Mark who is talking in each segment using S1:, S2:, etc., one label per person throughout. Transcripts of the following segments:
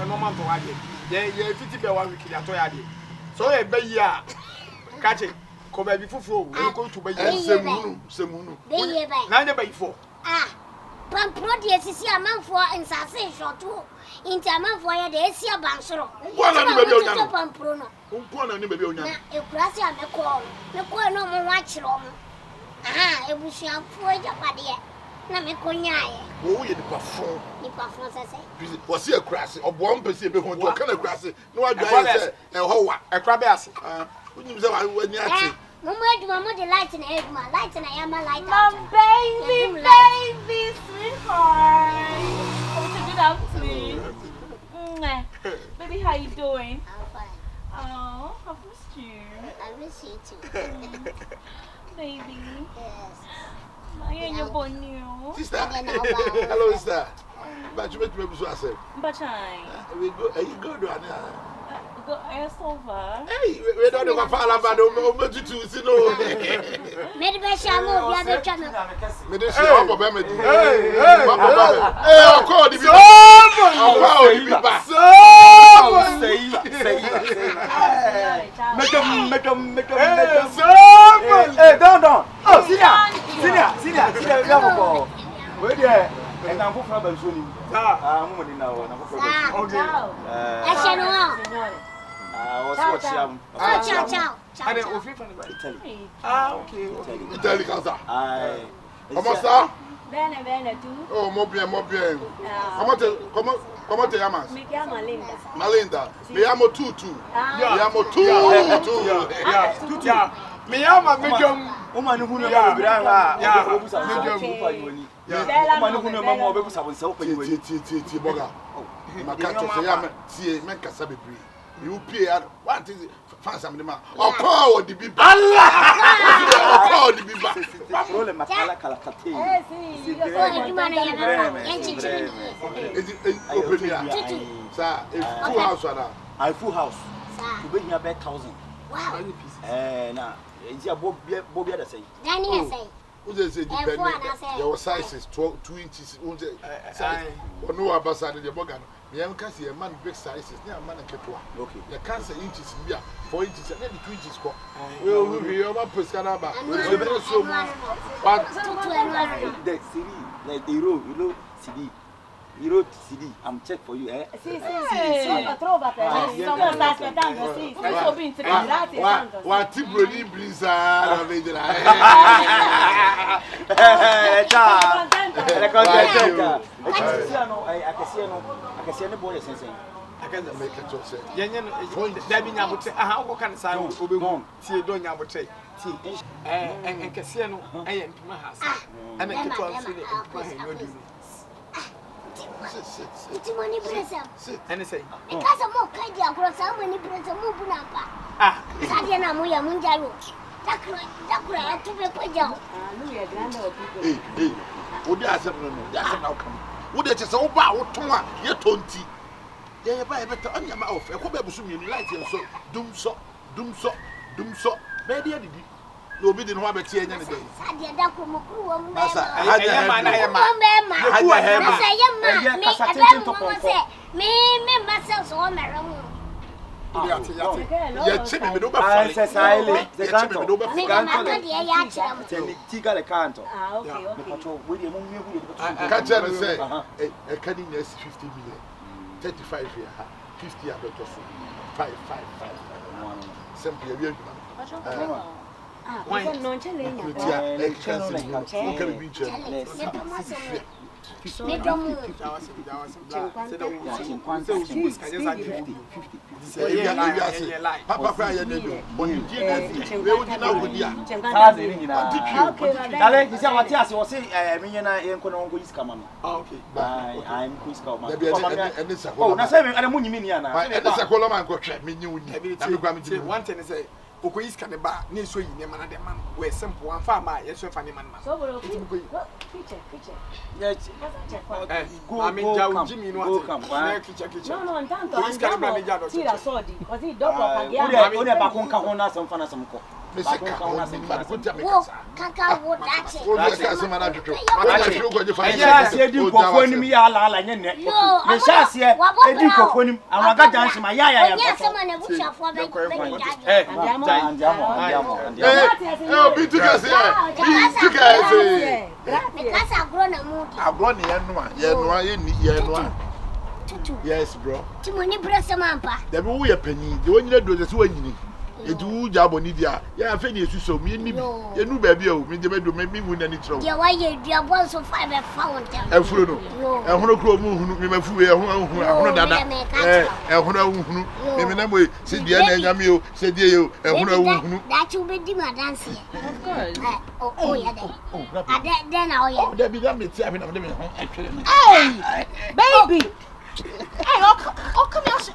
S1: no man to ade. Ye 50 per 1 week ya to ya de. So e be yi a catch it. Ko ba bi fufuro we go to be semunu. Na nya ba ifo.
S2: Pampro de sisi amanfo nsase shoto. Inti amanfo ya de esi abansoro.
S1: Wana ni baby onya.
S2: Pampro no.
S1: Wana ni baby onya.
S2: Na ekurasi ameko. Meko no mo wa kire omo. Ebusuafo japade. Na mekonyae.
S1: Wo ye nipa fon.
S2: Nipa fon sese.
S1: Wo se ekurasi, obo mpese be ho to kana ekurasi. Na wa dwa se ho wa. Ekura be ase. Unyim se wa ni ati.
S2: Mama aduma mo de light na eduma. Light na yama light.
S3: My baby, sweetheart. What you did out to me? Baby, how you doing?
S2: I'm fine.
S3: Oh, I've missed you.
S2: I miss you too.
S3: Baby.
S2: Yes.
S3: I ain't your boy new.
S1: Sister. Hello, sister. But you make me so say.
S3: But I.
S1: We go. You go do an.
S3: Go air over.
S1: Hey, we don't know fall about o Tutu, see no.
S2: Me de be shamo bia be twa me.
S1: Me de say obo be me. Hey, o call the people.
S4: Make them. Hey, down. Oh, senior, we have a ball. Where there? And I'm for them soon. I'm only now.
S2: Okay. Ashano.
S4: What's
S2: ciao.
S1: And then we from Italy. Okay. Italy casa. Comment ça?
S3: Bene tu.
S1: Oh, mo bien. Comment te llamas?
S3: Me llamo
S1: Malinda. Me llamo Tutu. Me llamo Tutu. Me llamo Medium.
S4: Woman who knows how to
S1: Borga. My catcher say, "Man, Casabi. You pay one thing. Find some man. Or call the people. Allah. Call the people.
S4: Roll my calacate.
S1: Sir, full house now.
S4: I full house. To bring here 1,000.
S2: Wow.
S4: Now, it's a Bobby the same.
S2: Danny say.
S1: Who they say depending? Your sizes 2 inches. Size. Or no ambassador the Borga. Me am can see a man big sizes. Near man and ketua. Okay. You can't say inches. 4 inches and maybe 2 inches. We'll be over Pescanaba. We'll so much. But
S4: the CD, like the road, you know, CD. You wrote CD. I'm check for you, eh?
S3: Sì. Trova te. Stiamo aspettando, sì. Sto ben grazie tanto.
S1: What Tibroni Blizzard vedrà.
S4: Ciao. Le contenta. I can see no boy sensei.
S1: I can't make a choice. Yenyen that be nyabote aha wo kan sai wo be tie do nyabote tie en kese no ayen ntuma ha sa ana ketwa so ne ntuma ha no du
S2: It's money present.
S1: And say,
S2: because I'm more kind of across how many present move up. Sadiana Muya Munjaro. That cry to be put down.
S1: Hey, would you ask them? That's an outcome. Would it just so bad? What Toma, you're 20. They buy a better on your mouth. I hope I was you like and so, doom so. Maybe I did. You be the one that say anything.
S3: Why non c'è legna?
S1: Papa cry Oko is can ba na so yi ne mana de man we simple one fa ma yeso fa ne man ma
S3: so bro picture
S1: go me jaw Jimmy no ate kitchen
S3: no tanto tira sodi così dopo paghiamo
S4: ora ba kon ka ho na sam fa na sam ko
S1: me se ka o ni ma ko ta me
S2: wo kaka wo dache
S1: wo be ka se ma na twetwe dache wo go je fa
S4: ya se di nkofo ni mi ya ala nye ne me sha se edi nkofo ni awon ga janse ma ya
S2: onye se ma na bushafo be
S1: bi tu ka se bi tu ka se
S2: me kasa agro na mu
S1: agro ne ye noa ye noa
S2: Tutu.
S1: Yes, bro.
S2: Timoni brasa mampa.
S1: Da bi wo ye panyi, de wonyina do se wanyini. Edu jabo ni dia. Ya afa ni esu so mi ni bi. Ye nu ba bi o, mi de bedo mi wu na ni tro.
S2: Dia wa ye dua bo so fa be fountain.
S1: Afuro no. Ehunu kro mu hunu, mi mafu we ehunu dada. Ehunu hunu. Mi na mo se dia na nyame o, se dia yo, ehunu hunu.
S2: Da chu be di ma dance.
S3: Of course.
S2: Oh, ya da. Ade den na o ye.
S1: Da bi da me ti abi na me atwere no.
S3: Hey, baby. Hey, come here.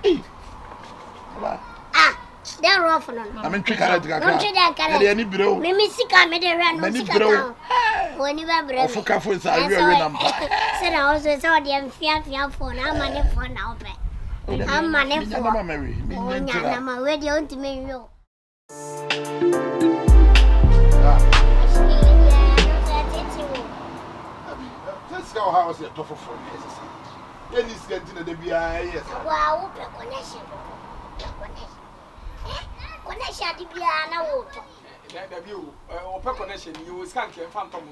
S3: Hey.
S2: Ah, they're rough no.
S1: I mean trick ara diga
S2: No trick that cara.
S1: They ni biro.
S2: Me sika me dey run no sika down. Oni ba bre.
S1: Ofuka fo sa awi na mpa.
S2: Say na also say o dey fia phone na money phone na ope. Am money phone.
S1: Na Mary. Me
S2: nya na ma we dey onti me wi o.
S1: Let's go how was your tough for me. Any scantina de bia yes.
S2: Wow, connection. Connection di bia na wo to.
S5: That you open connection, you scan can phantom.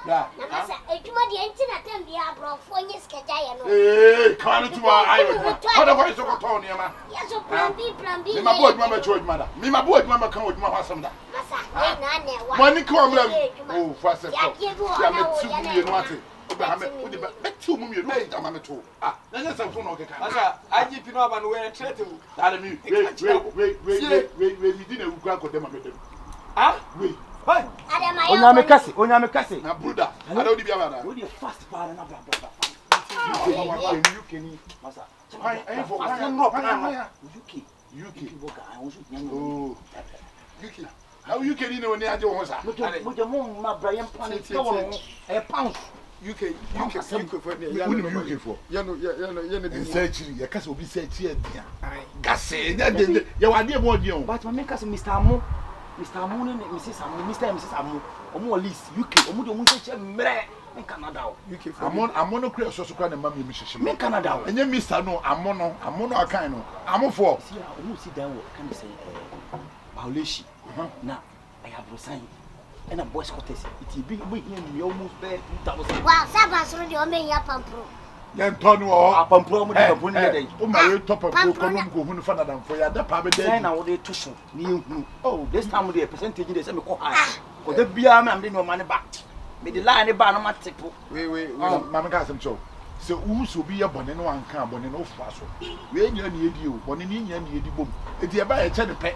S1: Yeah.
S2: Na kasa eduma de entina tem bia bro fo nye skeja ye no.
S1: Eh, come to my eye. What the voice of Tony ma?
S2: Yes, so plan B.
S1: Me my boy mama choice mother. Me my boy mama come with my wasam da.
S2: Masa, na ne wa.
S1: Money come blem. Oh, fast it.
S2: Ya
S1: me 2 million what? What the 2 million no jama me to. Ah, na nya sam phone no keka.
S5: Asa, IGP no aba no we threat you.
S1: That me. We did a ukwa ko dem me dem.
S5: Ah?
S1: We.
S4: Onyame kase.
S1: Na brother. Ada odi bia ba na.
S4: We dey fast power na bra. You can masa.
S1: I for UK. Oh. UK. How you can know when you are doing sa?
S4: Mo je mo ma bra yem pan e wo e pound.
S5: UK for
S1: UK for.
S5: You know,
S1: search you kase obi search here dia. Gase na de ya wade mo odi on.
S4: But me kase Mr. Amu ne Mrs. Amu. Omo list UK. Omo de omo search mre in Canada.
S5: UK for.
S1: Amon no clear so kwa na mama mi hihye.
S4: Me Canada.
S1: Enye Mr. no Amon no akan no. Amofo.
S4: See omo si dan wo kan say violation. Now I have resigned. And a boy's quarters. It be we almost there 2000.
S2: Wow, Sabas radio me ya pampro.
S1: Yan tonu o.
S4: Pampro mo de pampro ni dey.
S1: O ma we top up ko kono ko hunu fana dan for ya da pa be dey.
S4: Na wo dey tusu ni ehunu. Oh, this time the percentage dey say me ko high. Ko da bia me am dey no money back. Me the line ba no matepo.
S1: We mama ka asem cho. Se uhuso bi ye bone no anka bone no ofa so. We nya na edi o, bone ni nya na edi bom. Eti e ba ye che ne pe.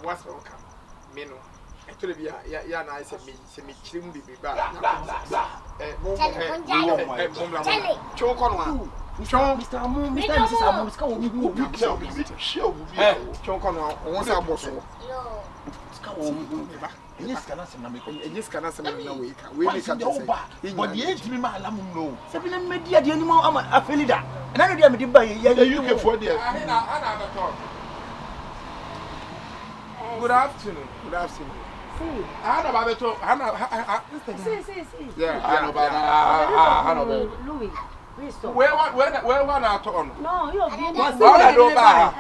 S5: What's welcome? Me no. Actually, ya na say me chirim bibi ba. Chon kono
S4: Mr. Amu, Mrs. Amu, ska wo mi hu.
S5: Chon kono won say aboso.
S2: Yo.
S4: Ska wo mi ba.
S1: Yes, kana se na me ko.
S5: Yes, kana se na we ka. We make say.
S1: But the age me ma alam no.
S4: Se bi na media de ni mo ama afelida. Na no dia me di ba ya
S1: UK for there.
S5: Ana talk. Good afternoon.
S3: See.
S5: Hana babeto.
S3: See.
S5: Yeah.
S1: Hana babeto.
S3: Louis.
S5: Where one at on?
S3: No, you be.
S5: I don't buy.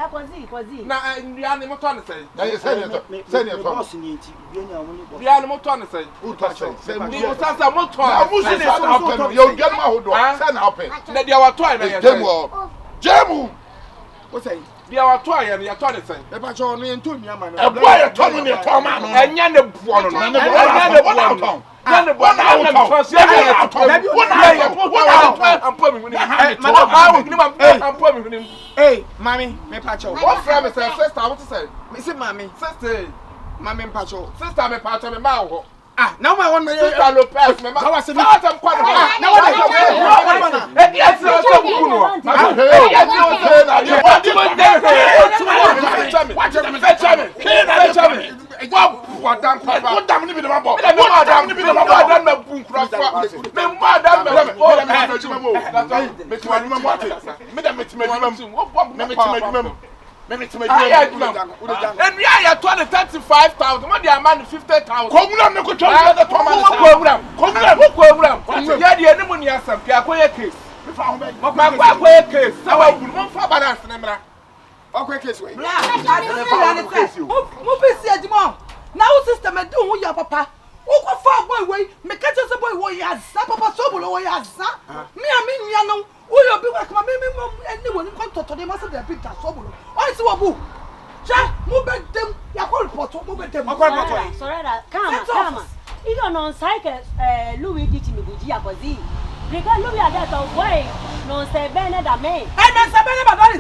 S3: Kwazi.
S5: Na ndiani moto say.
S1: Na ye say ne
S4: boss ni nti bi nya wo ni boss.
S5: Ndiani moto say.
S1: Who touch say
S5: Ni sasa moto.
S1: Amusi ne say na happen. You get my hodo. Say na happen.
S5: Na dia wato na ye.
S1: Jemu.
S5: What say? Dia wato ya na ya to ne say.
S4: E ba cho no ento mi ama no.
S1: E boy e to no ne to ma no.
S5: Enya ne buo no.
S1: Enya ne buo no.
S5: None one out.
S6: Hey, mommy, me pacho.
S5: What from is sister? What to say?
S6: Me say mommy.
S5: Sister,
S6: Mommy pacho.
S5: sister me pacho me ma.
S6: Ah, now I want me.
S5: Sister Lopez me ma.
S6: How was it?
S5: Now I'm quite.
S6: Now what?
S5: Yes, so kuno. What damn papa. What damn ni be the mabo. What damn ni be the mabo. What damn me bun kura fa. Me ma damn me. Oh, me ti ma ni ma mo ate. Me da me ti ma ni ma. Me ti ma ni ma. And we are 25,000. What the amount 50,000? Come no go to the program. Yeah, the enemy has some case. My case. So I will not for balance number. Okay, case way.
S3: Now system do who your papa. Who go far boy me catch us boy wo ya sa papa so bolo wo ya sa. Me ya no who your be work me anyone come to them as the big so bolo. Why see wo ja mo be dem ya call report mo be dem.
S2: Sorry that. Come. You don't know cycle Louis dit me buji akozi. Because Louis ada to boy no say bene da me.
S3: Me say bene ba do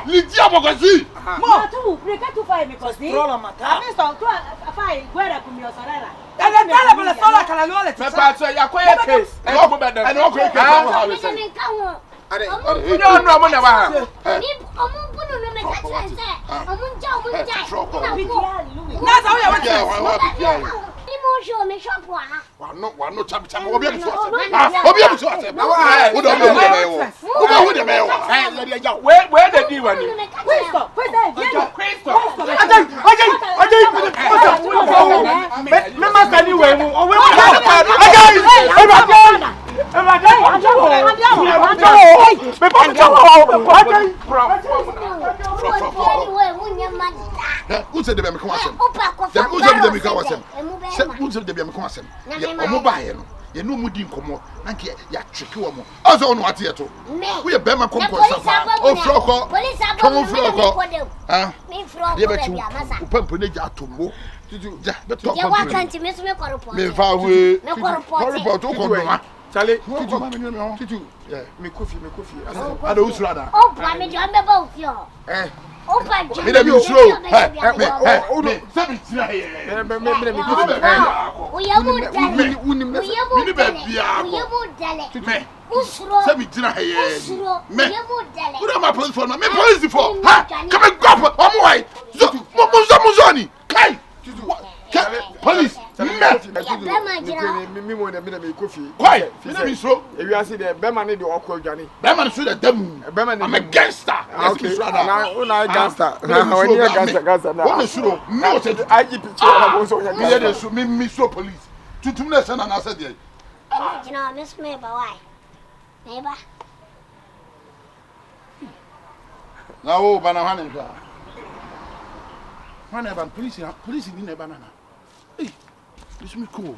S1: Lydia Bogazi.
S2: Mo tu, preka tu fai me così.
S3: Trola mata.
S2: Adesso tu fai guerra con mia sorella.
S3: E le tale per la sola che la nuole.
S5: Me faccio ya quella case. E no be dem. E no quella case. No mo na ba.
S2: Ni omo bunu no me catch say. Omo nja. Na
S3: sa wo ya
S1: wa.
S2: Ni mo show me shop wa.
S1: Wa no chap obi am so. Obi am so. Wo do me me wo.
S5: Where the deal one?
S2: Questo.
S1: Who said they become awesome? Who said they become awesome? Who said they become awesome? Mobile. You know, Mudin Como, and ya trick you. Also, on what yet? We are Bema Concourse. Oh, Flocko, come on, Flocko. Ah, me from the Pumpunija to Mo. Did you want to miss me? Charlie, Tutu, me coffee. I don't rather. Oh, I'm a jump about you. Me dem you slow. Police. Me coffee. Why? Me slow. If you see the Bema need the awkward Johnny. Bema should have them. I'm a gangster. Okay. Now gangster. When you gangster now. What is slow? No, said I give picture. Me slow police. To me son and I said there. You know, miss me but why? Neighbor. Now banana. Whenever police in the banana. Hey, this me cool.